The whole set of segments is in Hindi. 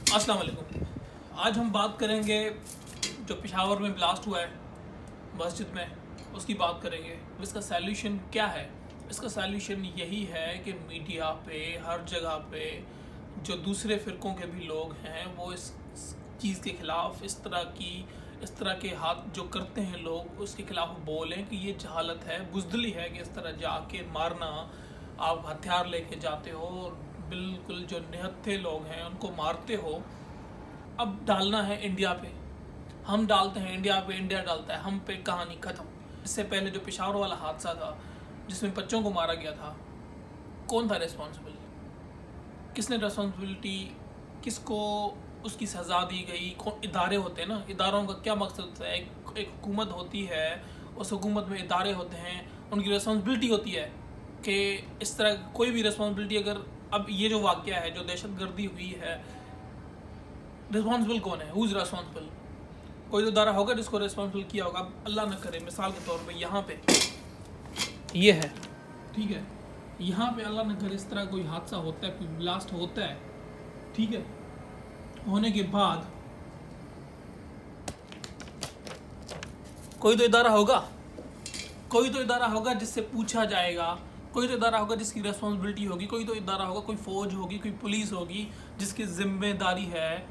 अस्सलाम वालेकुम। आज हम बात करेंगे जो पेशावर में ब्लास्ट हुआ है मस्जिद में, उसकी बात करेंगे। इसका सैल्यूशन क्या है? इसका सैल्यूशन यही है कि मीडिया पे हर जगह पे जो दूसरे फ़िरक़ों के भी लोग हैं वो इस चीज़ के ख़िलाफ़ इस तरह के हाथ जो करते हैं लोग उसके ख़िलाफ़ बोलें कि ये जहालत है, बुज़दिली है कि इस तरह जाके मारना, आप हथियार लेके जाते हो और बिल्कुल जो निहत्थे लोग हैं उनको मारते हो। अब डालना है इंडिया पे, हम डालते हैं इंडिया पे, इंडिया डालता है हम पे, कहानी ख़त्म। इससे पहले जो पेशावर वाला हादसा था जिसमें बच्चों को मारा गया था, कौन था रिस्पॉन्सिबल? किसने रिस्पॉन्सिबिलिटी, किसको उसकी सज़ा दी गई? कौन? इदारे होते हैं ना, इदारों का क्या मकसद होता है? एक हुकूमत होती है, उस हुकूमत में इदारे होते हैं, उनकी रिस्पॉन्सिबिलिटी होती है कि इस तरह कोई भी रिस्पॉन्सिबिलिटी अगर अब ये जो वाक़या है, जो दहशतगर्दी हुई है, रिस्पॉन्सिबल कौन है? Who is responsible? कोई तो इदारा होगा जिसको रिस्पॉन्सिबल किया होगा। अब अल्लाह न करे, मिसाल के तौर पे यहाँ पे ये है, ठीक है, यहाँ पे अल्लाह न करे इस तरह कोई हादसा होता है, कोई ब्लास्ट होता है, ठीक है, होने के बाद कोई तो इदारा होगा जिससे पूछा जाएगा, कोई तो इदारा होगा जिसकी रिस्पॉन्सिबिलिटी होगी, कोई तो इदारा होगा, कोई फ़ौज होगी, कोई पुलिस होगी जिसकी ज़िम्मेदारी है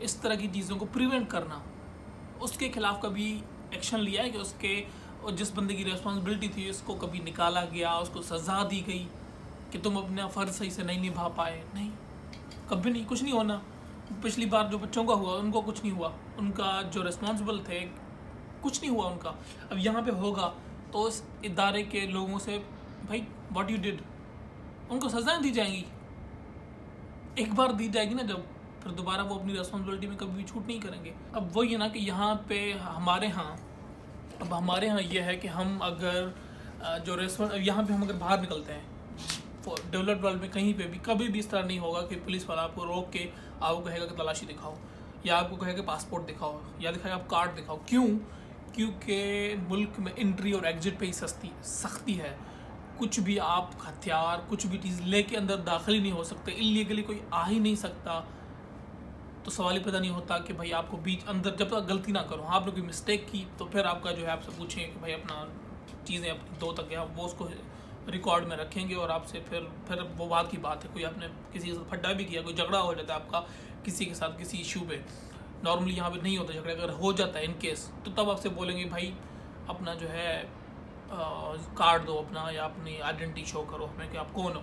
इस तरह की चीज़ों को प्रिवेंट करना। उसके ख़िलाफ़ कभी एक्शन लिया है कि उसके और जिस बंदे की रिस्पॉन्सिबिलिटी थी उसको कभी निकाला गया, उसको सज़ा दी गई कि तुम अपना फ़र्ज़ सही से नहीं निभा पाए? नहीं, कभी नहीं, कुछ नहीं होना। पिछली बार जो बच्चों का हुआ उनको कुछ नहीं हुआ, उनका जो रिस्पॉन्सिबल थे कुछ नहीं हुआ उनका। अब यहाँ पे होगा तो उस इदारे के लोगों से भाई व्हाट यू डिड, उनको सज़ाएं दी जाएंगी। एक बार दी जाएगी ना जब, फिर दोबारा वो अपनी रिस्पॉन्सिबिलिटी में कभी भी छूट नहीं करेंगे। अब वही है ना कि यहाँ पे हमारे यहाँ ये है कि हम अगर जो यहाँ पे हम अगर बाहर निकलते हैं डेवलप्ड वर्ल्ड में, कहीं पे भी कभी भी इस तरह नहीं होगा कि पुलिस वाला आपको रोक के आपको कहेगा कि तलाशी दिखाओ, या आपको कहेगा पासपोर्ट दिखाओ, या दिखाएगा आप कार्ड दिखाओ। क्यों? क्योंकि मुल्क में एंट्री और एग्जिट पे ही सख्ती है। कुछ भी आप हथियार, कुछ भी चीज़ लेके अंदर दाखिल ही नहीं हो सकते, इलीगली कोई आ ही नहीं सकता। तो सवाल ही पैदा नहीं होता कि भाई आपको बीच अंदर, जब तक गलती ना करो, आपने कोई मिस्टेक की तो फिर आपका जो है आपसे पूछेंगे कि भाई अपना चीज़ें अपनी दो तक है, वो उसको रिकॉर्ड में रखेंगे और आपसे फिर वो बात की बात है। कोई आपने किसी के साथ फड्डा भी किया, कोई झगड़ा हो जाता है आपका किसी के साथ किसी इशू पे, नॉर्मली यहाँ पे नहीं होता झगड़ा, अगर हो जाता है इन केस तो तब आपसे बोलेंगे भाई अपना जो है कार्ड दो अपना, या अपनी आइडेंटिटी शो करो हमें कि आप कौन हो।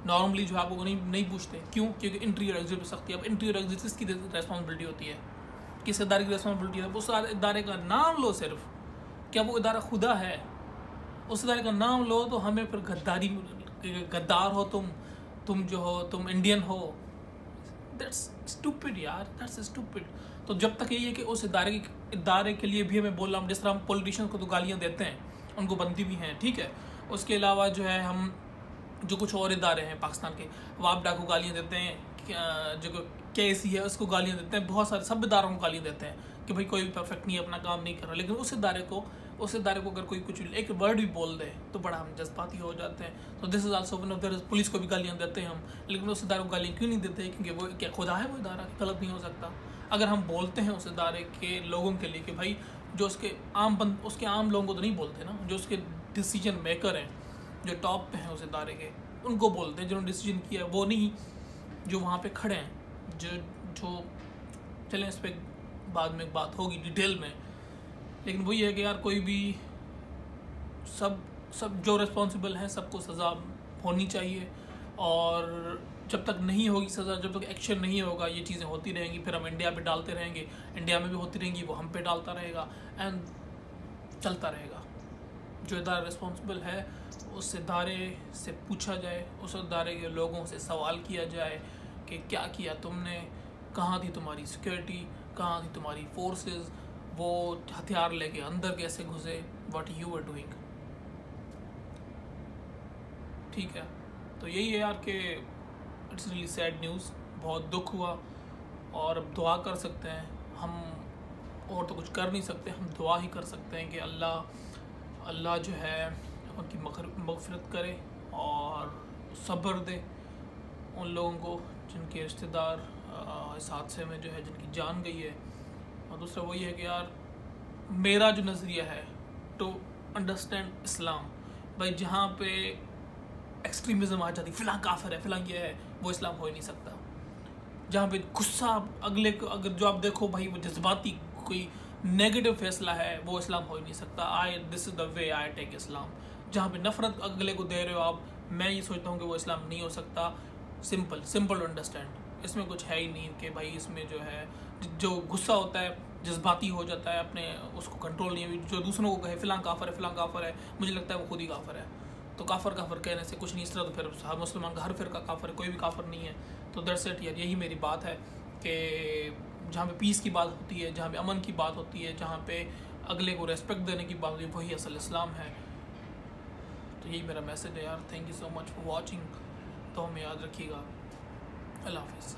नॉर्मली जो आपको नहीं पूछते। क्यों? क्योंकि एंट्री और एग्जिट पे सख्ती है। अब एंट्री और एग्जिट किसकी रिस्पॉन्सिबिलिटी होती है? किस इदारे की रिस्पॉन्सिबिलिटी है? उस इदारे का नाम लो सिर्फ, क्या वो इदारा खुदा है? उस इदारे का नाम लो तो हमें फिर गद्दार हो तुम जो हो, तुम इंडियन हो। दैट्स स्टूपिड यार, दैट्स स्टूपिड। तो जब तक यही है कि उस इदारे के लिए भी हमें बोल रहा हूँ, जिस तरह हम पॉलिटिशियंस को तो गालियाँ देते हैं, उनको बनती भी हैं, ठीक है, उसके अलावा जो है हम जो कुछ और इदारे हैं पाकिस्तान के, वापडा को गालियाँ देते हैं, जो KC है उसको गालियाँ देते हैं, बहुत सारे सब इदारों को गालियाँ देते हैं कि भाई कोई परफेक्ट नहीं, अपना काम नहीं कर रहा। लेकिन उस इदारे को अगर कोई कुछ एक वर्ड भी बोल दे तो बड़ा हम जज्बाती हो जाते हैं। तो this is also one of the, police को भी गालियाँ देते हैं हम, लेकिन उस इदारे को गालियाँ क्यों नहीं देते? क्योंकि वो क्या खुदा है? वो इदारा गलत नहीं हो सकता। अगर हम बोलते हैं उस इदारे के लोगों के लिए कि भाई जो उसके आम लोगों को तो नहीं बोलते ना, जो उसके डिसीजन मेकर हैं, जो टॉप पे हैं उस इदारे के, उनको बोलते हैं जिन्होंने डिसीजन किया है, वो नहीं जो वहाँ पे खड़े हैं, जो चलें इस पर बाद में बात होगी डिटेल में। लेकिन वही है कि यार कोई भी सब जो रिस्पॉन्सिबल हैं सबको सज़ा होनी चाहिए, और जब तक नहीं होगी सज़ा, जब तक एक्शन नहीं होगा, ये चीज़ें होती रहेंगी। फिर हम इंडिया पे डालते रहेंगे, इंडिया में भी होती रहेंगी, वो हम पे डालता रहेगा एंड चलता रहेगा। जो इदारा रिस्पॉन्सिबल है उस इदारे से पूछा जाए, उस इदारे के लोगों से सवाल किया जाए कि क्या किया तुमने, कहाँ थी तुम्हारी सिक्योरिटी, कहाँ थी तुम्हारी फोर्सेस, वो हथियार लेके अंदर कैसे घुसे, व्हाट यू वर डूइंग। ठीक है, तो यही है यार कि इट्स रियली सैड न्यूज़, बहुत दुख हुआ। और अब दुआ कर सकते हैं हम, और तो कुछ कर नहीं सकते, हम दुआ ही कर सकते हैं कि अल्लाह जो है उनकी मग़फ़िरत करे और सब्र दे उन लोगों को जिनके रिश्तेदार इस हादसे में जो है जिनकी जान गई है। और दूसरा वही है कि यार मेरा जो नज़रिया है टू अंडरस्टैंड इस्लाम, भाई जहाँ पे एक्सट्रीमिज़म आ जाती, फ़िलाँ काफिर है, फ़िलाँ ये है, वो इस्लाम हो ही नहीं सकता। जहाँ पे गुस्सा अगले को, अगर जो आप देखो भाई वो जज्बाती कोई नेगेटिव फैसला है, वो इस्लाम हो ही नहीं सकता। This is the way I take Islam. जहाँ पे नफ़रत अगले को दे रहे हो आप, मैं ये सोचता हूँ कि वो इस्लाम नहीं हो सकता। Simple to understand. इसमें कुछ है ही नहीं कि भाई इसमें जो है जो गुस्सा होता है, जज्बाती हो जाता है, अपने उसको कंट्रोल नहीं है, जो दूसरों को कहे फ़िलाँ काफिर है, फ़िलाँ काफिर है, मुझे लगता है वो खुद ही काफिर है। तो काफिर कहने से कुछ नहीं, इस तरह तो फिर हर मुसलमान का हर फिरका काफिर है, कोई भी काफिर नहीं है। तो दैट्स इट यार, यही मेरी बात है कि जहाँ पे पीस की बात होती है, जहाँ पे अमन की बात होती है, जहाँ पे अगले को रेस्पेक्ट देने की बात होती है, वही असल इस्लाम है। तो यही मेरा मैसेज है यार। Thank you so much for watching. तो हमें याद रखिएगा। अल्लाह हाफिज़।